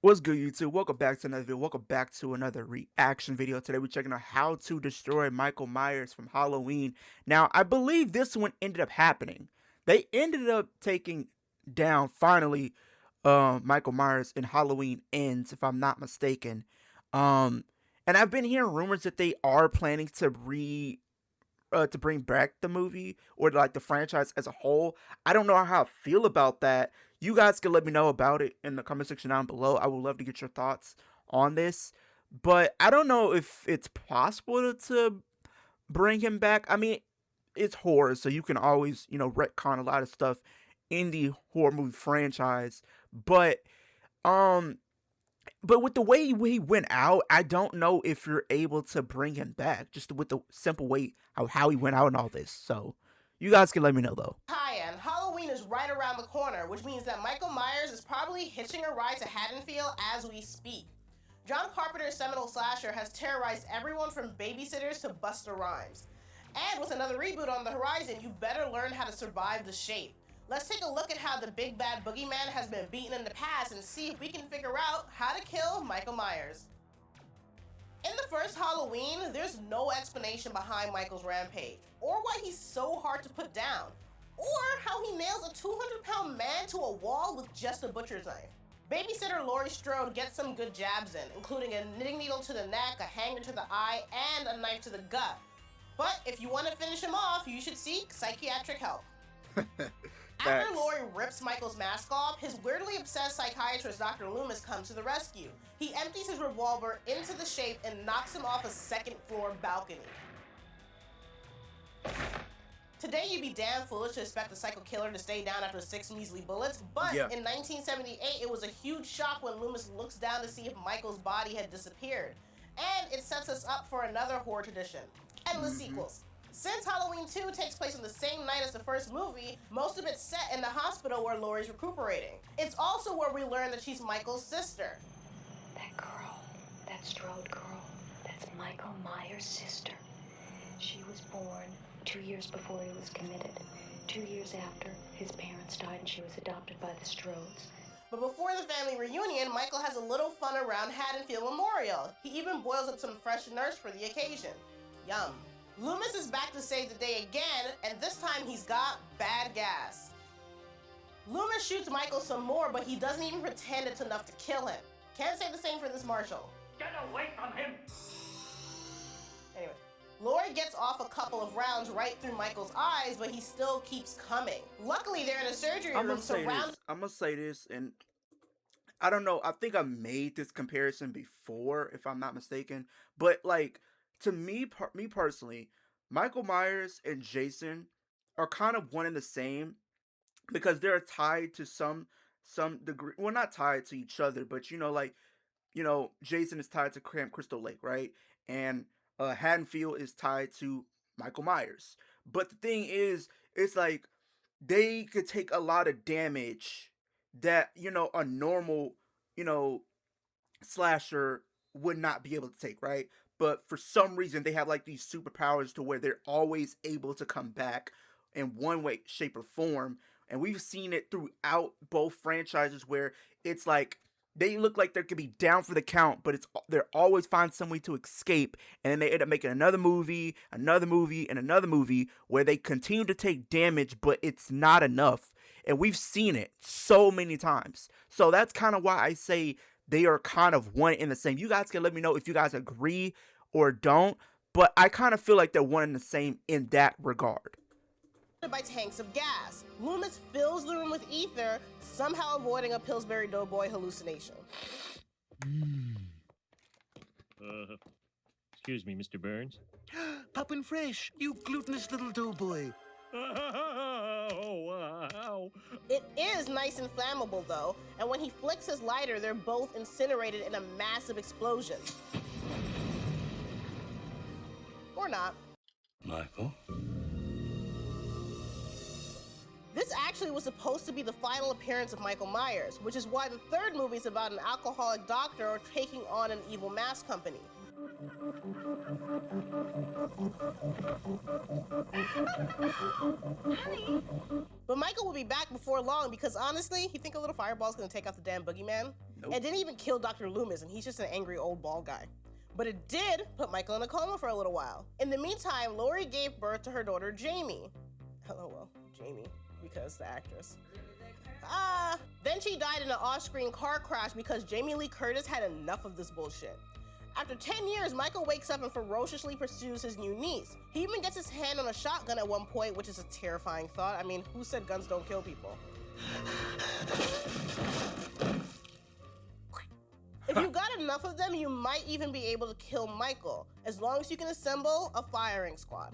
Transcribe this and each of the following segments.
What's good, YouTube? Welcome back to another video. Welcome back to another reaction video. Today we're checking out how to destroy Michael Myers from Halloween. Now, I believe this one ended up happening. They ended up taking down, finally, Michael Myers in Halloween Ends, if I'm not mistaken. And I've been hearing rumors that they are planning to bring back the movie or like the franchise as a whole. I don't know how I feel about that. You guys can let me know about it in the comment section down below. I would love to get your thoughts on this. But I don't know if it's possible to bring him back. I mean, it's horror, so you can always, retcon a lot of stuff in the horror movie franchise. But um but with the way he went out, I don't know if you're able to bring him back just with the simple way how he went out and all this. So you guys can let me know though. Hi, and Halloween is right around the corner, which means that Michael Myers is probably hitching a ride to Haddonfield as we speak. John Carpenter's seminal slasher has terrorized everyone from Babysitters to Busta Rhymes. And with another reboot on the horizon, you better learn how to survive the shape. Let's take a look at how the big bad boogeyman has been beaten in the past and see if we can figure out how to kill Michael Myers. In the first Halloween, there's no explanation behind Michael's rampage, or why he's so hard to put down, or how he nails a 200-pound man to a wall with just a butcher's knife. Babysitter Laurie Strode gets some good jabs in, including a knitting needle to the neck, a hanger to the eye, and a knife to the gut. But if you want to finish him off, you should seek psychiatric help. After Laurie rips Michael's mask off, his weirdly obsessed psychiatrist Dr. Loomis comes to the rescue. He empties his revolver into the shape and knocks him off a second-floor balcony. Today, you'd be damn foolish to expect a psycho killer to stay down after 6 measly bullets, but in 1978, it was a huge shock when Loomis looks down to see if Michael's body had disappeared. And it sets us up for another horror tradition: endless sequels. Since Halloween 2 takes place on the same night as the first movie, most of it's set in the hospital where Laurie's recuperating. It's also where we learn that she's Michael's sister. That girl, that Strode girl, that's Michael Myers' sister. She was born 2 years before he was committed. 2 years after, his parents died and she was adopted by the Strodes. But before the family reunion, Michael has a little fun around Haddonfield Memorial. He even boils up some fresh nurse for the occasion. Yum. Loomis is back to save the day again, and this time he's got bad gas. Loomis shoots Michael some more, but he doesn't even pretend it's enough to kill him. Can't say the same for this Marshal. Get away from him! Anyway, Laurie gets off a couple of rounds right through Michael's eyes, but he still keeps coming. Luckily, they're in a surgery room surrounded. I'm gonna say this, and I don't know. I think I made this comparison before, if I'm not mistaken. But like, to me personally, Michael Myers and Jason are kind of one and the same because they're tied to some degree. Well, not tied to each other, but Jason is tied to Camp Crystal Lake, right? And Haddonfield is tied to Michael Myers. But the thing is, it's like they could take a lot of damage that a normal slasher would not be able to take, right? But for some reason they have like these superpowers to where they're always able to come back in one way, shape, or form. And we've seen it throughout both franchises where it's like they look like they could be down for the count, but they're always find some way to escape, and then they end up making another movie, and another movie where they continue to take damage, but it's not enough. And we've seen it so many times. So that's kind of why I say they are kind of one and the same. You guys can let me know if you guys agree or don't, but I kind of feel like they're one and the same in that regard. By tanks of gas. Loomis fills the room with ether, somehow avoiding a Pillsbury Doughboy hallucination. Excuse me, Mr. Burns. Poppin' fresh, you glutinous little doughboy. Oh, wow. It is nice and flammable though, and when he flicks his lighter, they're both incinerated in a massive explosion. Or not. Michael? This actually was supposed to be the final appearance of Michael Myers, which is why the third movie is about an alcoholic doctor taking on an evil mask company. But Michael will be back before long because honestly, you think a little fireball is going to take out the damn boogeyman? It didn't even kill Dr. Loomis, and he's just an angry old bald guy. But it did put Michael in a coma for a little while. In the meantime, Laurie gave birth to her daughter, Jamie. Jamie, because the actress. Then she died in an off-screen car crash because Jamie Lee Curtis had enough of this bullshit. After 10 years, Michael wakes up and ferociously pursues his new niece. He even gets his hand on a shotgun at one point, which is a terrifying thought. I mean, who said guns don't kill people? If you got enough of them, you might even be able to kill Michael, as long as you can assemble a firing squad.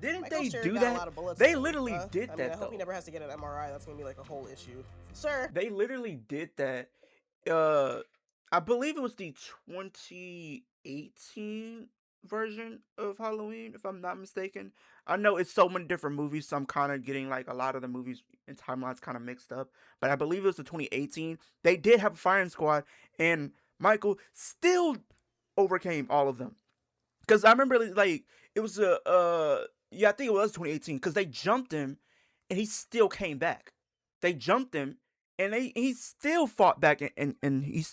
Didn't Michael they sure do got a that? lot of bullets They in him, literally did I that, I hope though. he never has to get an MRI. That's gonna be like a whole issue. Sir, They literally did that. I believe it was the 2018 version of Halloween, if I'm not mistaken. I know it's so many different movies, so I'm kind of getting like a lot of the movies and timelines kind of mixed up. But I believe it was the 2018. They did have a firing squad, and Michael still overcame all of them. Because I remember, like, it was I think it was 2018, because they jumped him, and he still came back. They jumped him, and he still fought back, and he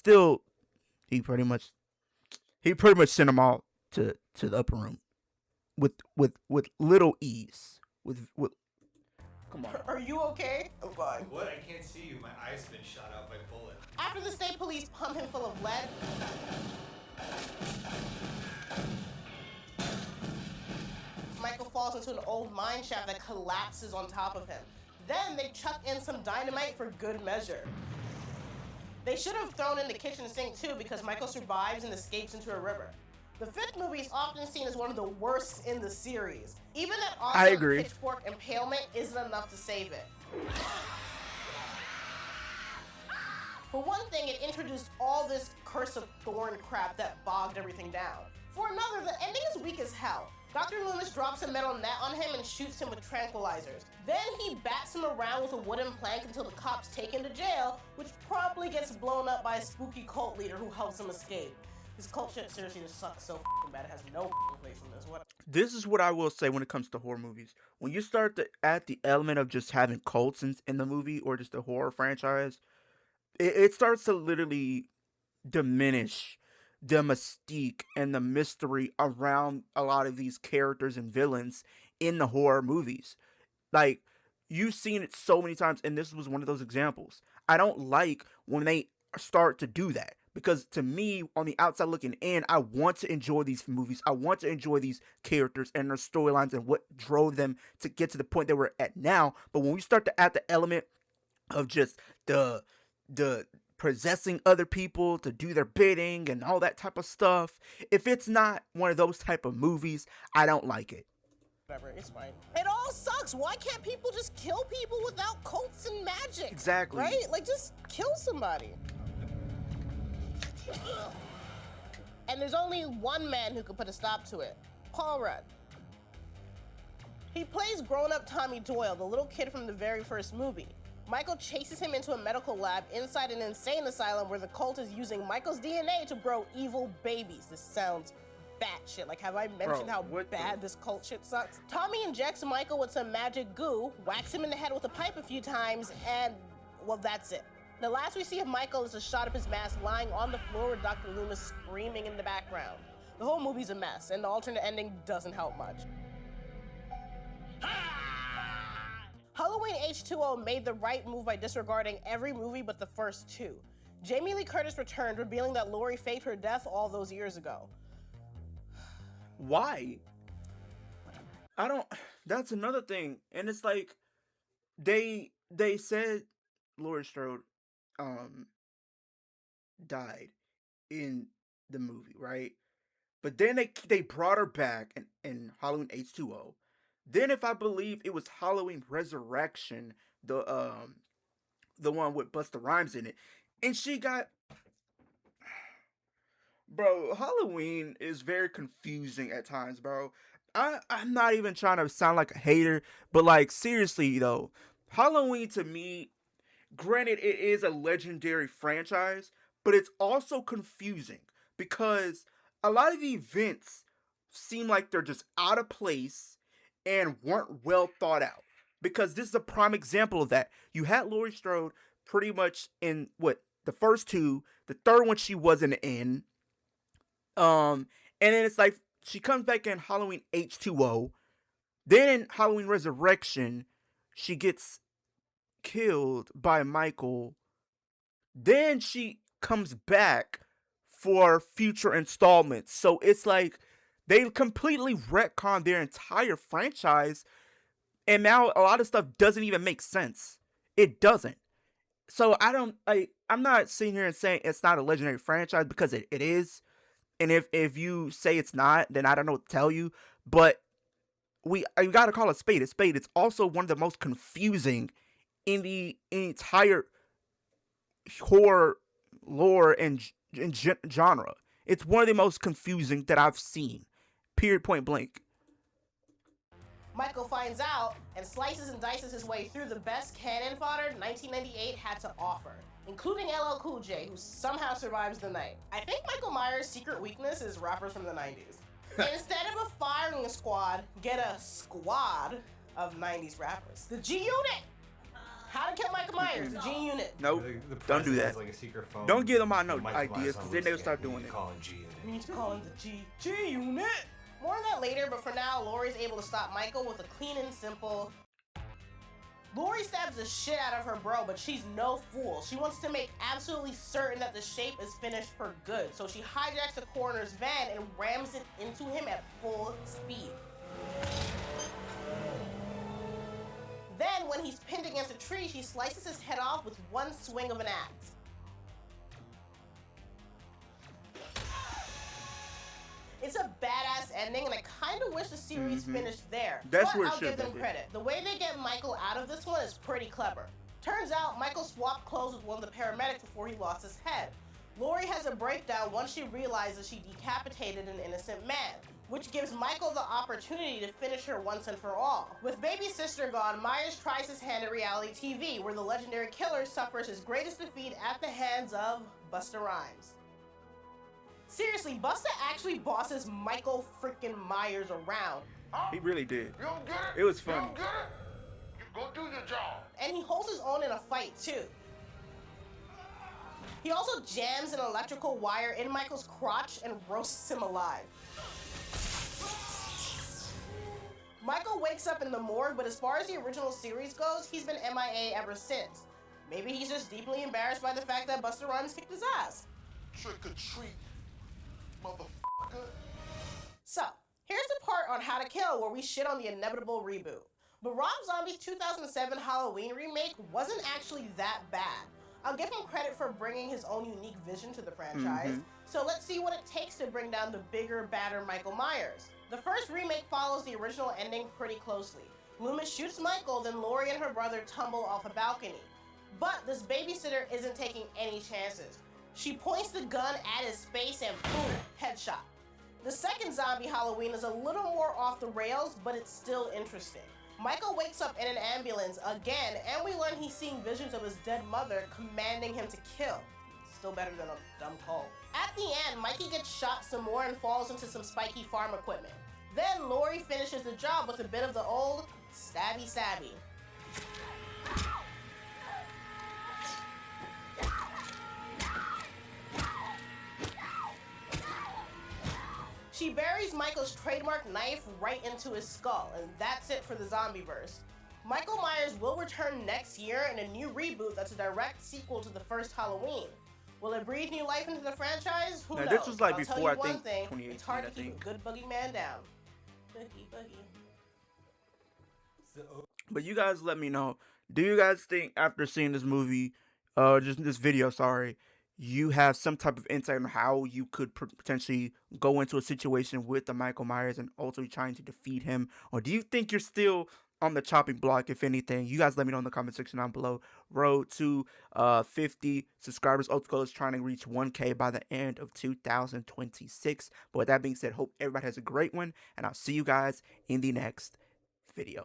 pretty much sent them all to the upper room with little ease. With come on. are you okay? I'm fine. What? I can't see you. My eyes been shot out by bullet. After the state police pump him full of lead, Michael falls into an old mine shaft that collapses on top of him. Then they chuck in some dynamite for good measure. They should have thrown in the kitchen sink too, because Michael survives and escapes into a river. The fifth movie is often seen as one of the worst in the series. Even that I awesome agree. pitchfork impalement isn't enough to save it. For one thing, it introduced all this Curse of Thorn crap that bogged everything down. For another, the ending is weak as hell. Dr. Loomis drops a metal net on him and shoots him with tranquilizers. Then he bats him around with a wooden plank until the cops take him to jail, which probably gets blown up by a spooky cult leader who helps him escape. This cult shit seriously just sucks so f***ing bad. It has no f***ing place in this. What? This is what I will say when it comes to horror movies. When you start to add the element of just having cults in the movie or just a horror franchise, it starts to literally diminish the mystique and the mystery around a lot of these characters and villains in the horror movies. Like, you've seen it so many times, and this was one of those examples. I don't like when they start to do that, because to me, on the outside looking in, I want to enjoy these movies. I want to enjoy these characters and their storylines and what drove them to get to the point they were at now. But when we start to add the element of just the possessing other people to do their bidding and all that type of stuff, if it's not one of those type of movies, I don't like it. Whatever, it's fine. It all sucks. Why can't people just kill people without cults and magic? Exactly. Right? Like, just kill somebody. And there's only one man who could put a stop to it. Paul Rudd. He plays grown-up Tommy Doyle, the little kid from the very first movie. Michael chases him into a medical lab inside an insane asylum where the cult is using Michael's DNA to grow evil babies. This sounds batshit. Like, have I mentioned how bad this cult shit sucks? Tommy injects Michael with some magic goo, whacks him in the head with a pipe a few times, and, well, that's it. The last we see of Michael is a shot of his mask lying on the floor with Dr. Loomis screaming in the background. The whole movie's a mess, and the alternate ending doesn't help much. Halloween H2O made the right move by disregarding every movie but the first two. Jamie Lee Curtis returned, revealing that Laurie faked her death all those years ago. Why? I don't. That's another thing, and it's like they said Laurie Strode died in the movie, right? But then they brought her back in Halloween H2O. Then, if I believe it was Halloween Resurrection, the one with Busta Rhymes in it, and she got. Bro, Halloween is very confusing at times, bro. I'm not even trying to sound like a hater, but like, seriously though, Halloween to me, granted it is a legendary franchise, but it's also confusing because a lot of the events seem like they're just out of place and weren't well thought out. Because this is a prime example of that. You had Laurie Strode pretty much in the first two. The third one she wasn't in. And then it's like she comes back in Halloween H2O. Then Halloween Resurrection, she gets killed by Michael. Then she comes back for future installments. So it's like they completely retcon their entire franchise, and now a lot of stuff doesn't even make sense. It doesn't. So I'm not sitting here and saying it's not a legendary franchise, because it is. And if you say it's not, then I don't know what to tell you. But you gotta call a spade a spade. It's also one of the most confusing in the entire horror lore and genre. It's one of the most confusing that I've seen. Period, point blank. Michael finds out and slices and dices his way through the best cannon fodder 1998 had to offer, including LL Cool J, who somehow survives the night. I think Michael Myers' secret weakness is rappers from the 90s. Instead of a firing squad, get a squad of 90s rappers. The G Unit! How to Kill Michael Myers, the G Unit. Nope, The don't do president that. has, like, a secret phone. Don't give them my Michael Myers ideas, because then they'll start doing it. Call him G Unit. We need to call him the G Unit. More on that later, but for now, Laurie's able to stop Michael with a clean and simple. Laurie stabs the shit out of her bro, but she's no fool. She wants to make absolutely certain that the shape is finished for good, so she hijacks the coroner's van and rams it into him at full speed. Then, when he's pinned against a tree, she slices his head off with one swing of an axe. It's a badass ending, and I kind of wish the series finished there. That's but where it I'll should give them have credit. The way they get Michael out of this one is pretty clever. Turns out Michael swapped clothes with one of the paramedics before he lost his head. Laurie has a breakdown once she realizes she decapitated an innocent man, which gives Michael the opportunity to finish her once and for all. With baby sister gone, Myers tries his hand at reality TV, where the legendary killer suffers his greatest defeat at the hands of Busta Rhymes. Seriously, Busta actually bosses Michael freaking Myers around. He really did. You don't get it? It was You funny. don't get it? You go do your job. And he holds his own in a fight, too. He also jams an electrical wire in Michael's crotch and roasts him alive. Michael wakes up in the morgue, but as far as the original series goes, he's been MIA ever since. Maybe he's just deeply embarrassed by the fact that Busta Rhymes kicked his ass. Trick or treat, motherfucker. So, here's the part on How to Kill where we shit on the inevitable reboot. But Rob Zombie's 2007 Halloween remake wasn't actually that bad. I'll give him credit for bringing his own unique vision to the franchise. So let's see what it takes to bring down the bigger, badder Michael Myers. The first remake follows the original ending pretty closely. Loomis shoots Michael, then Laurie and her brother tumble off a balcony. But this babysitter isn't taking any chances. She points the gun at his face and boom, headshot. The second zombie Halloween is a little more off the rails, but it's still interesting. Michael wakes up in an ambulance again, and we learn he's seeing visions of his dead mother commanding him to kill. Still better than a dumb cult. At the end, Mikey gets shot some more and falls into some spiky farm equipment. Then Laurie finishes the job with a bit of the old stabby stabby. She buries Michael's trademark knife right into his skull, and that's it for the Zombieverse. Michael Myers will return next year in a new reboot that's a direct sequel to the first Halloween. Will it breathe new life into the franchise? Who Now, knows? this was like I'll tell before, you I one think, thing, 2018, it's hard to I keep think. a good boogeyman down. Boogie. But you guys let me know. Do you guys think after seeing this movie, just this video, sorry, you have some type of insight on how you could potentially go into a situation with the Michael Myers and ultimately trying to defeat him? Or do you think you're still on the chopping block, if anything? You guys let me know in the comment section down below. Road to 50 subscribers. Ultimate goal is trying to reach 1K by the end of 2026. But with that being said, hope everybody has a great one, and I'll see you guys in the next video.